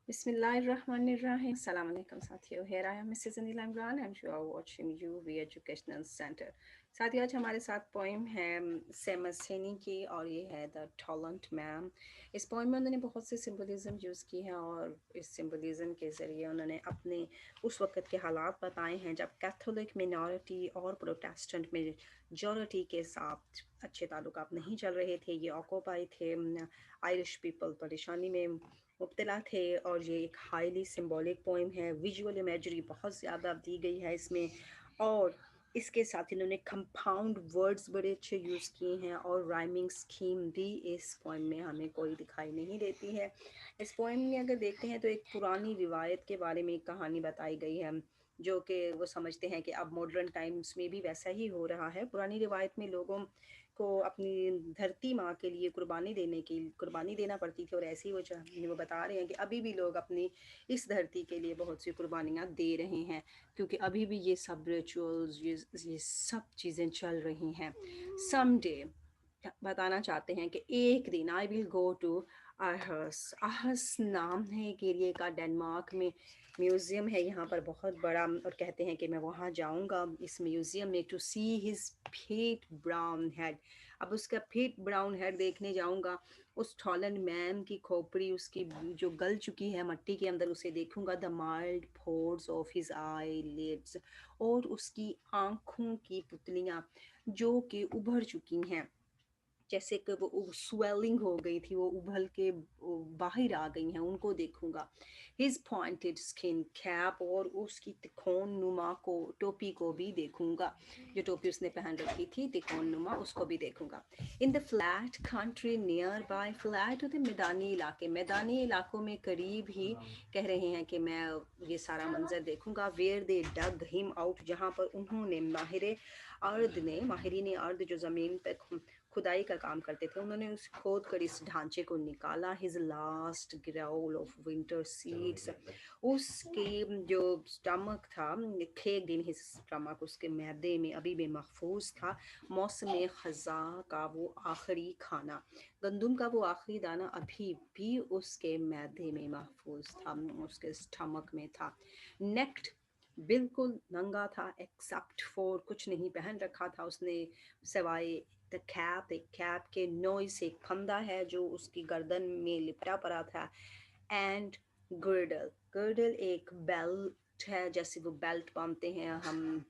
Bismillahirrahmanirrahim. Assalamu alaikum साथियों. Here I am Mrs. Anila Imran and you are watching UV Educational Center. साथियों आज हमारे साथ poem है सेमस हेनी की और ये है द टॉलेंट मैम. इस पोइम में उन्होंने बहुत से सिंबलिज्म यूज़ की हैं और इस सिंबलिज्म के ज़रिए उन्होंने अपने उस वक़्त के हालात बताए हैं जब कैथोलिक मिनॉरिटी और प्रोटेस्टेंट मेजॉरिटी के साथ अच्छे ताल्लुकात नहीं चल रहे थे. ये ऑक्यूपाई थे, आयरिश पीपल परेशानी में मुब्तला थे और ये एक हाईली सिंबॉलिक पोइम है. विजुअल इमेजरी बहुत ज़्यादा दी गई है इसमें और इसके साथ इन्होंने कंपाउंड वर्ड्स बड़े अच्छे यूज़ किए हैं और राइमिंग स्कीम भी इस पोइम में हमें कोई दिखाई नहीं देती है. इस पोइम में अगर देखते हैं तो एक पुरानी रिवायत के बारे में एक कहानी बताई गई है जो कि वो समझते हैं कि अब मॉडर्न टाइम्स में भी वैसा ही हो रहा है. पुरानी रिवायत में लोगों को अपनी धरती माँ के लिए कुर्बानी देना पड़ती थी और ऐसे ही वो बता रहे हैं कि अभी भी लोग अपनी इस धरती के लिए बहुत सी कुर्बानियाँ दे रहे हैं क्योंकि अभी भी ये सब रिचुअल्स ये सब चीज़ें चल रही हैं. सम डे बताना चाहते हैं कि एक दिन आई विल गो टू आहस. आहस नाम है एक एरिया का, डेनमार्क में म्यूज़ियम है यहाँ पर बहुत बड़ा और कहते हैं कि मैं वहाँ जाऊँगा इस म्यूज़ियम में to see his peat brown head. अब उसका फेट ब्राउन हेड देखने जाऊँगा. उस थॉलन मैन की खोपड़ी उसकी जो गल चुकी है मट्टी के अंदर उसे देखूँगा. The mild pods of his eyelids और उसकी आँखों की पुतलियाँ जो कि उभर चुकी हैं जैसे कि वो स्वेलिंग हो गई थी, वो उभल के बाहर आ गई हैं, उनको देखूंगा. हिज पॉइंटेड स्किन कैप और उसकी तिकोन नुमा को टोपी को भी देखूंगा. जो टोपी उसने पहन रखी थी तिकोन नुमा उसको भी देखूंगा. In the flat country near by, flat होते मैदानी इलाके, मैदानी इलाकों में करीब ही कह रहे हैं कि मैं ये सारा मंजर देखूंगा. Where they dug him out, जहाँ पर उन्होंने माहिरीन अर्द जो ज़मीन पे खुदाई का काम करते थे उन्होंने उस खोद कर इस ढांचे को निकाला. His last growl of winter seeds, उसके जो स्टमक था, खेक दिन हिज स्टमक, उसके मैदे में अभी भी महफूज था मौसम ख़ज़ा का वो आखिरी खाना, गंदम का वो आखिरी दाना अभी भी उसके मैदे में महफूज था, उसके स्टमक में था. नेक्ड, बिल्कुल नंगा था. एक्सेप्ट फॉर, कुछ नहीं पहन रखा था उसने सिवाय द कैप, एक कैप के नोइज से, एक फंदा है जो उसकी गर्दन में लिपटा पड़ा था. एंड गर्डल, गर्डल एक बेल्ट है जैसे वो बेल्ट बांधते हैं हम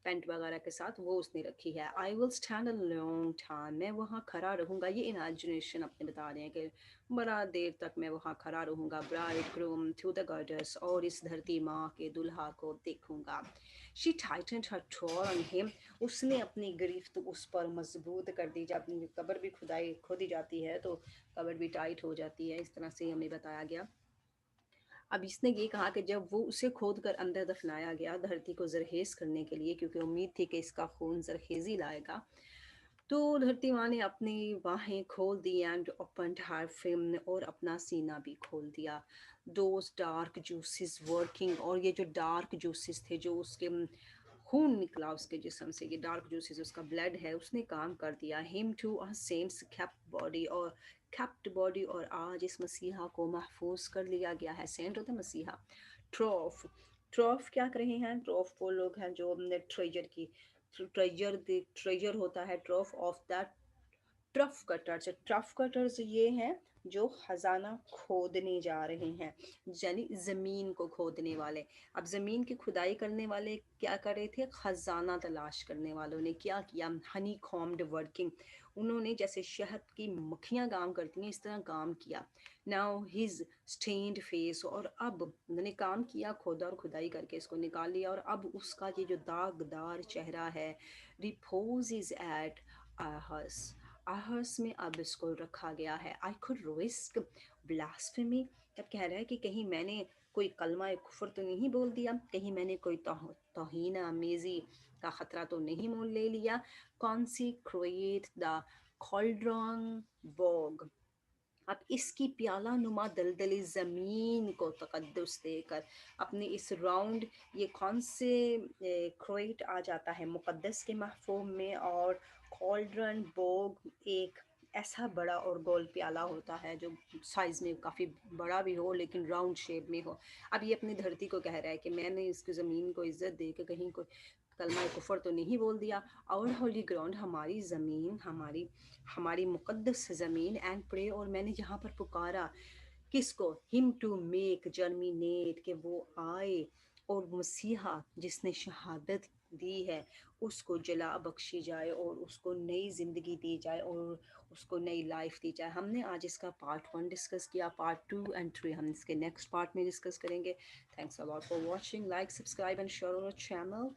पैंट वगैरह के साथ, वो उसने रखी है. I will stand a long time, मैं वहाँ खड़ा रहूँगा. ये इमेजिनेशन अपने बता रहे हैं कि बड़ा देर तक मैं वहाँ खड़ा रहूँगा. Bridegroom to the goddess, और इस धरती माँ के दुल्हा को देखूँगा. She tightened her torc on him, उसने अपनी गिरफ्त उस पर मजबूत कर दी. जब कब्र भी खुदाई खोदी जाती है तो कब्र भी टाइट हो जाती है, इस तरह से हमें बताया गया. अब इसने ये कहा कि जब वो उसे खोद कर अंदर दफनाया गया धरती को जरखेज करने के लिए, क्योंकि उम्मीद थी कि इसका खून जरखेजी लाएगा, तो धरती माँ ने अपनी बाहें खोल दी एंड ओपन्ड हर फिल्म, और अपना सीना भी खोल दिया. दोज डार्क जूसेस वर्किंग, और ये जो डार्क जूसेस थे, जो उसके खून निकला उसके जिस्म से, ये डार्क जूसेस उसका ब्लड है, उसने काम कर दिया. Him to a saint's kept body, और केप्ट बॉडी, और आज इस मसीहा को महफूज कर लिया गया है. सेंट होता है मसीहा. ट्रॉफ, ट्रॉफ क्या कर रहे हैं? ट्रॉफ वो लोग हैं जो ट्रेजर की ट्रेजर होता है ट्रॉफ of that. Trough cutters, trough cutters ये हैं जो खजाना खोदने जा रहे हैं, यानी ज़मीन को खोदने वाले. अब ज़मीन की खुदाई करने वाले क्या कर रहे थे? खजाना तलाश करने वालों ने क्या किया? हनी कॉम्ड वर्किंग, उन्होंने जैसे शहद की मक्खियाँ काम करती हैं इस तरह काम किया. नाउ हिज स्टेन्ड फेस, और अब उन्होंने काम किया, खोदा और खुदाई करके इसको निकाल लिया, और अब उसका ये जो दागदार चेहरा है, रिपोज इज एट आहस, आहस में अब इसको रखा गया है. आई कुड रिस्क ब्लास्फेमी, अब कह रहा है कि कहीं मैंने कोई कलमा कुफर तो नहीं बोल दिया, कहीं मैंने कोई तौहीन आमेज़ी का ख़तरा तो नहीं मोल ले लिया. कॉन्सिक्रेट द कॉल्ड्रॉन बोग, अब इसकी प्याला नुमा दलदली ज़मीन को तकद्दुस देकर अपने इस राउंड, ये कौन से क्रोएट आ जाता है मुक़द्दस के महफूम में, और कॉल्ड्रन बोग एक ایسا بڑا اور گول پیالہ ہوتا ہے جو سائز میں کافی بڑا بھی ہو لیکن راؤنڈ شیپ میں ہو. اب یہ اپنی دھرتی کو کہہ رہا ہے کہ میں نے اس کی زمین کو عزت دے کے کہیں کو کلمہ کفر تو نہیں بول دیا. اور ہولی گراؤنڈ ہماری زمین، ہماری مقدس زمین اینڈ پرے. اور میں نے یہاں پر پکارا کس کو؟ ہم ٹو میک جرمینیٹ، کہ وہ آئے اور مسیحا جس نے شہادت دی ہے اس کو جلا بخشی جائے اور اس کو نئی زندگی دی جائے اور اس کو نئی لائف دی جائے. ہم نے آج اس کا پارٹ 1 ڈسکس کیا، پارٹ 2 اینڈ 3 ہم اس کے نیکسٹ پارٹ میں ڈسکس کریں گے. Thanks allot for watching. Like, subscribe and share اور چینل.